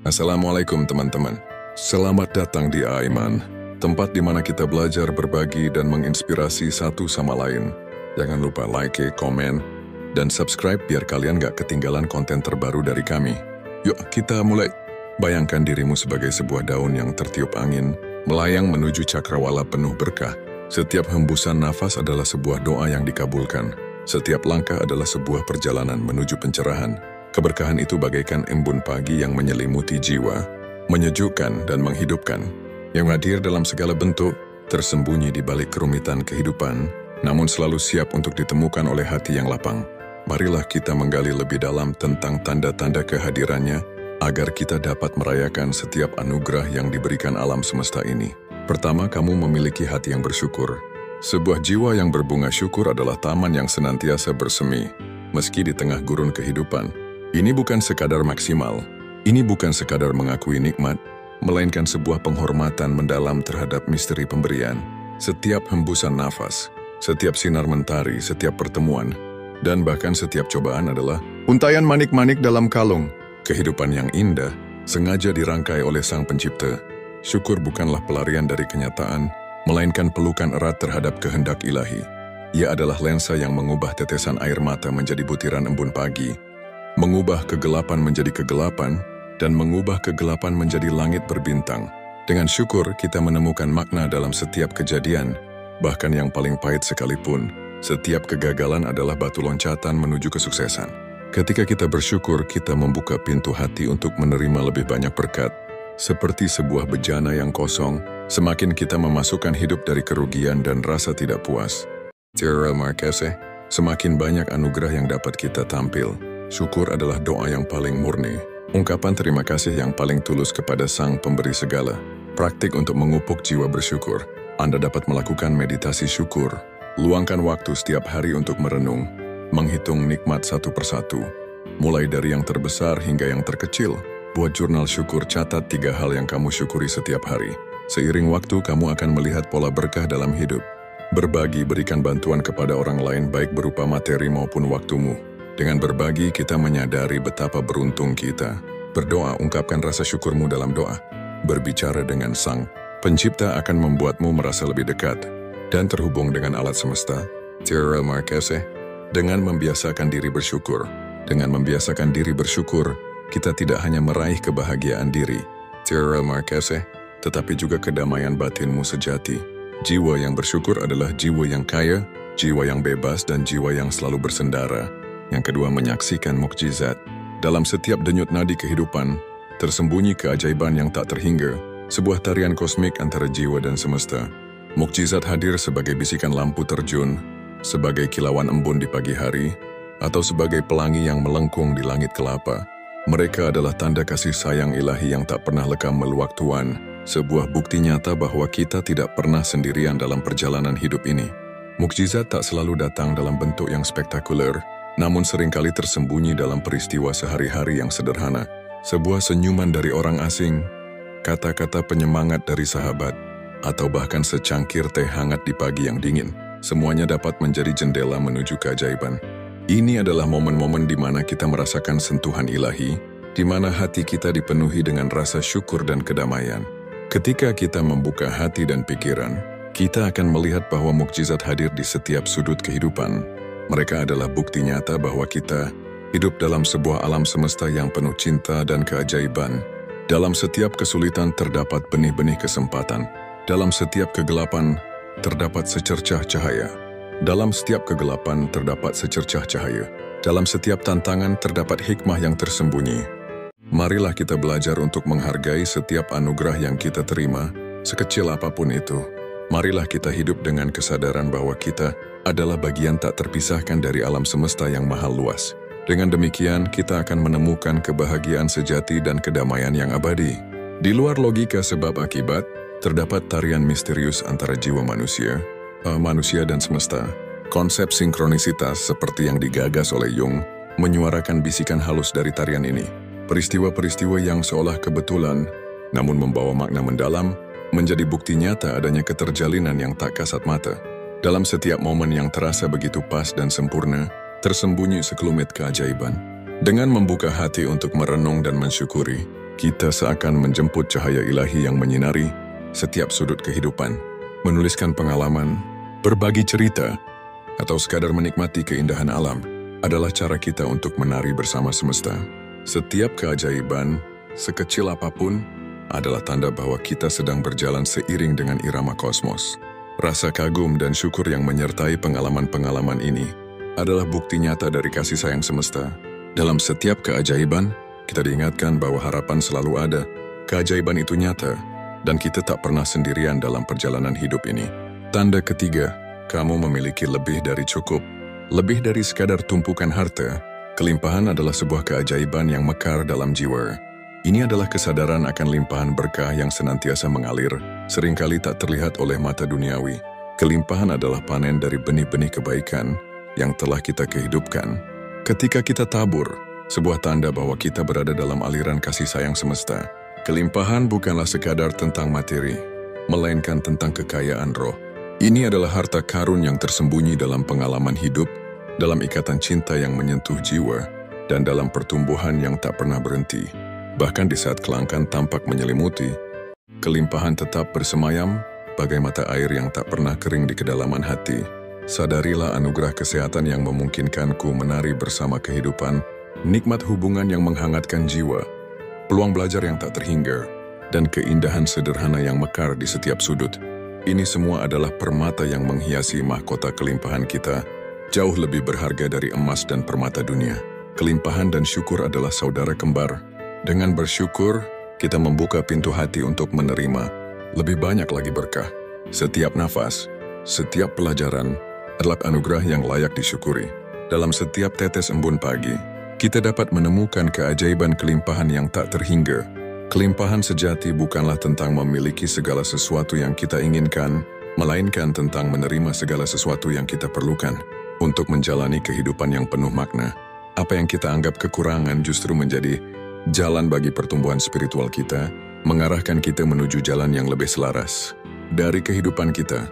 Assalamualaikum teman-teman. Selamat datang di Aiman, tempat di mana kita belajar berbagi dan menginspirasi satu sama lain. Jangan lupa like, komen, dan subscribe biar kalian gak ketinggalan konten terbaru dari kami. Yuk kita mulai. Bayangkan dirimu sebagai sebuah daun yang tertiup angin, melayang menuju cakrawala penuh berkah. Setiap hembusan nafas adalah sebuah doa yang dikabulkan. Setiap langkah adalah sebuah perjalanan menuju pencerahan. Keberkahan itu bagaikan embun pagi yang menyelimuti jiwa, menyejukkan dan menghidupkan, yang hadir dalam segala bentuk, tersembunyi di balik kerumitan kehidupan, namun selalu siap untuk ditemukan oleh hati yang lapang. Marilah kita menggali lebih dalam tentang tanda-tanda kehadirannya, agar kita dapat merayakan setiap anugerah yang diberikan alam semesta ini. Pertama, kamu memiliki hati yang bersyukur. Sebuah jiwa yang berbunga syukur adalah taman yang senantiasa bersemi, meski di tengah gurun kehidupan. Ini bukan sekadar maksimal, ini bukan sekadar mengakui nikmat, melainkan sebuah penghormatan mendalam terhadap misteri pemberian. Setiap hembusan nafas, setiap sinar mentari, setiap pertemuan, dan bahkan setiap cobaan adalah untaian manik-manik dalam kalung. Kehidupan yang indah sengaja dirangkai oleh Sang Pencipta. Syukur bukanlah pelarian dari kenyataan, melainkan pelukan erat terhadap kehendak ilahi. Ia adalah lensa yang mengubah tetesan air mata menjadi butiran embun pagi, mengubah kegelapan menjadi kegelapan, dan mengubah kegelapan menjadi langit berbintang. Dengan syukur, kita menemukan makna dalam setiap kejadian, bahkan yang paling pahit sekalipun. Setiap kegagalan adalah batu loncatan menuju kesuksesan. Ketika kita bersyukur, kita membuka pintu hati untuk menerima lebih banyak berkat. Seperti sebuah bejana yang kosong, semakin kita memasukkan hidup dari kerugian dan rasa tidak puas. Cyril Marquez, semakin banyak anugerah yang dapat kita tampil. Syukur adalah doa yang paling murni, ungkapan terima kasih yang paling tulus kepada Sang Pemberi segala. Praktik untuk memupuk jiwa bersyukur. Anda dapat melakukan meditasi syukur. Luangkan waktu setiap hari untuk merenung, menghitung nikmat satu persatu. Mulai dari yang terbesar hingga yang terkecil. Buat jurnal syukur, catat 3 hal yang kamu syukuri setiap hari. Seiring waktu, kamu akan melihat pola berkah dalam hidup. Berbagi, berikan bantuan kepada orang lain baik berupa materi maupun waktumu. Dengan berbagi, kita menyadari betapa beruntung kita. Berdoa, ungkapkan rasa syukurmu dalam doa. Berbicara dengan Sang Pencipta akan membuatmu merasa lebih dekat dan terhubung dengan alat semesta. Cyril Marquez, dengan membiasakan diri bersyukur. Dengan membiasakan diri bersyukur, kita tidak hanya meraih kebahagiaan diri, Cyril Marquez, tetapi juga kedamaian batinmu sejati. Jiwa yang bersyukur adalah jiwa yang kaya, jiwa yang bebas, dan jiwa yang selalu bersendara. Yang kedua, menyaksikan mukjizat. Dalam setiap denyut nadi kehidupan, tersembunyi keajaiban yang tak terhingga, sebuah tarian kosmik antara jiwa dan semesta. Mukjizat hadir sebagai bisikan lampu terjun, sebagai kilauan embun di pagi hari, atau sebagai pelangi yang melengkung di langit kelapa. Mereka adalah tanda kasih sayang ilahi yang tak pernah lekang meluak tuan, sebuah bukti nyata bahwa kita tidak pernah sendirian dalam perjalanan hidup ini. Mukjizat tak selalu datang dalam bentuk yang spektakuler, namun seringkali tersembunyi dalam peristiwa sehari-hari yang sederhana. Sebuah senyuman dari orang asing, kata-kata penyemangat dari sahabat, atau bahkan secangkir teh hangat di pagi yang dingin. Semuanya dapat menjadi jendela menuju keajaiban. Ini adalah momen-momen di mana kita merasakan sentuhan ilahi, di mana hati kita dipenuhi dengan rasa syukur dan kedamaian. Ketika kita membuka hati dan pikiran, kita akan melihat bahwa mukjizat hadir di setiap sudut kehidupan. Mereka adalah bukti nyata bahwa kita hidup dalam sebuah alam semesta yang penuh cinta dan keajaiban. Dalam setiap kesulitan terdapat benih-benih kesempatan. Dalam setiap kegelapan terdapat secercah cahaya. Dalam setiap kegelapan terdapat secercah cahaya. Dalam setiap tantangan terdapat hikmah yang tersembunyi. Marilah kita belajar untuk menghargai setiap anugerah yang kita terima, sekecil apapun itu. Marilah kita hidup dengan kesadaran bahwa kita adalah bagian tak terpisahkan dari alam semesta yang maha luas. Dengan demikian, kita akan menemukan kebahagiaan sejati dan kedamaian yang abadi. Di luar logika sebab akibat, terdapat tarian misterius antara jiwa manusia dan semesta. Konsep sinkronisitas seperti yang digagas oleh Jung menyuarakan bisikan halus dari tarian ini. Peristiwa-peristiwa yang seolah kebetulan, namun membawa makna mendalam, menjadi bukti nyata adanya keterjalinan yang tak kasat mata. Dalam setiap momen yang terasa begitu pas dan sempurna, tersembunyi sekelumit keajaiban. Dengan membuka hati untuk merenung dan mensyukuri, Kita seakan menjemput cahaya ilahi yang menyinari setiap sudut kehidupan. Menuliskan pengalaman, berbagi cerita, atau sekadar menikmati keindahan alam adalah cara kita untuk menari bersama semesta. Setiap keajaiban, sekecil apapun, adalah tanda bahwa kita sedang berjalan seiring dengan irama kosmos. Rasa kagum dan syukur yang menyertai pengalaman-pengalaman ini adalah bukti nyata dari kasih sayang semesta. Dalam setiap keajaiban, kita diingatkan bahwa harapan selalu ada. Keajaiban itu nyata, dan kita tak pernah sendirian dalam perjalanan hidup ini. Tanda ketiga, kamu memiliki lebih dari cukup. Lebih dari sekadar tumpukan harta, kelimpahan adalah sebuah keajaiban yang mekar dalam jiwa. Ini adalah kesadaran akan limpahan berkah yang senantiasa mengalir, seringkali tak terlihat oleh mata duniawi. Kelimpahan adalah panen dari benih-benih kebaikan yang telah kita kehidupkan. Ketika kita tabur, sebuah tanda bahwa kita berada dalam aliran kasih sayang semesta. Kelimpahan bukanlah sekadar tentang materi, melainkan tentang kekayaan roh. Ini adalah harta karun yang tersembunyi dalam pengalaman hidup, dalam ikatan cinta yang menyentuh jiwa, dan dalam pertumbuhan yang tak pernah berhenti. Bahkan di saat kelangkaan tampak menyelimuti, kelimpahan tetap bersemayam bagai mata air yang tak pernah kering di kedalaman hati. Sadarilah anugerah kesehatan yang memungkinkanku menari bersama kehidupan, nikmat hubungan yang menghangatkan jiwa, peluang belajar yang tak terhingga, dan keindahan sederhana yang mekar di setiap sudut. Ini semua adalah permata yang menghiasi mahkota kelimpahan kita, jauh lebih berharga dari emas dan permata dunia. Kelimpahan dan syukur adalah saudara kembar. Dengan bersyukur, kita membuka pintu hati untuk menerima lebih banyak lagi berkah. Setiap nafas, setiap pelajaran adalah anugerah yang layak disyukuri. Dalam setiap tetes embun pagi, kita dapat menemukan keajaiban kelimpahan yang tak terhingga. Kelimpahan sejati bukanlah tentang memiliki segala sesuatu yang kita inginkan, melainkan tentang menerima segala sesuatu yang kita perlukan untuk menjalani kehidupan yang penuh makna. Apa yang kita anggap kekurangan justru menjadi jalan bagi pertumbuhan spiritual kita, mengarahkan kita menuju jalan yang lebih selaras. Dari kehidupan kita,